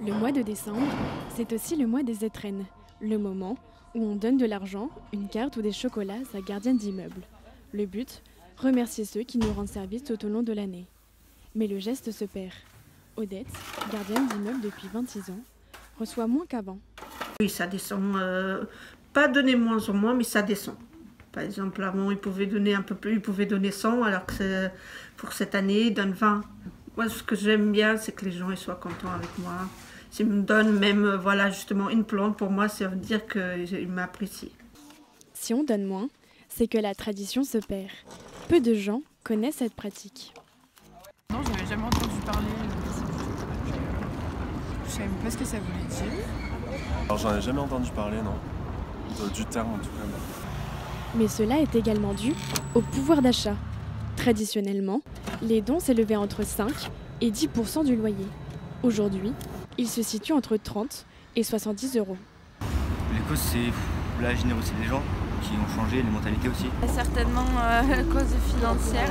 Le mois de décembre, c'est aussi le mois des étrennes, le moment où on donne de l'argent, une carte ou des chocolats à gardienne d'immeuble. Le but, remercier ceux qui nous rendent service tout au long de l'année. Mais le geste se perd. Odette, gardienne d'immeuble depuis 26 ans, reçoit moins qu'avant. Oui, ça descend, pas donner moins en moins, mais ça descend. Par exemple, avant, ils pouvaient donner un peu plus, ils pouvaient donner 100, alors que pour cette année, ils donnent 20. Moi, ce que j'aime bien, c'est que les gens ils soient contents avec moi. S'ils me donnent même, voilà, justement, une plante, pour moi, ça veut dire qu'ils m'apprécient. Si on donne moins, c'est que la tradition se perd. Peu de gens connaissent cette pratique. Non, j'avais jamais entendu parler. Je savais même pas ce que ça voulait dire. Alors j'en ai jamais entendu parler, non. Du terme en tout cas. Mais cela est également dû au pouvoir d'achat. Traditionnellement, les dons s'élevaient entre 5 et 10% du loyer. Aujourd'hui, ils se situent entre 30 et 70 euros. Les causes, c'est la générosité des gens qui ont changé, les mentalités aussi. Certainement cause financière.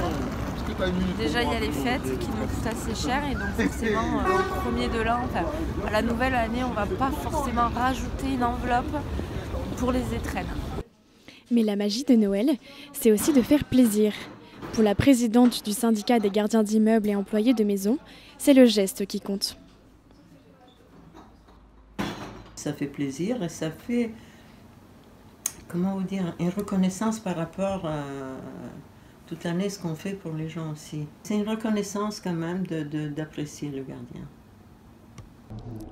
Déjà, il y a les fêtes qui nous coûtent assez cher et donc forcément, au premier de l'an, enfin, à la nouvelle année, on ne va pas forcément rajouter une enveloppe pour les étrennes. Mais la magie de Noël, c'est aussi de faire plaisir. Pour la présidente du syndicat des gardiens d'immeubles et employés de maison, c'est le geste qui compte. Ça fait plaisir et ça fait, comment vous dire, une reconnaissance par rapport à toute l'année ce qu'on fait pour les gens aussi. C'est une reconnaissance quand même d'apprécier le gardien.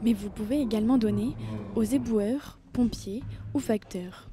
Mais vous pouvez également donner aux éboueurs, pompiers ou facteurs.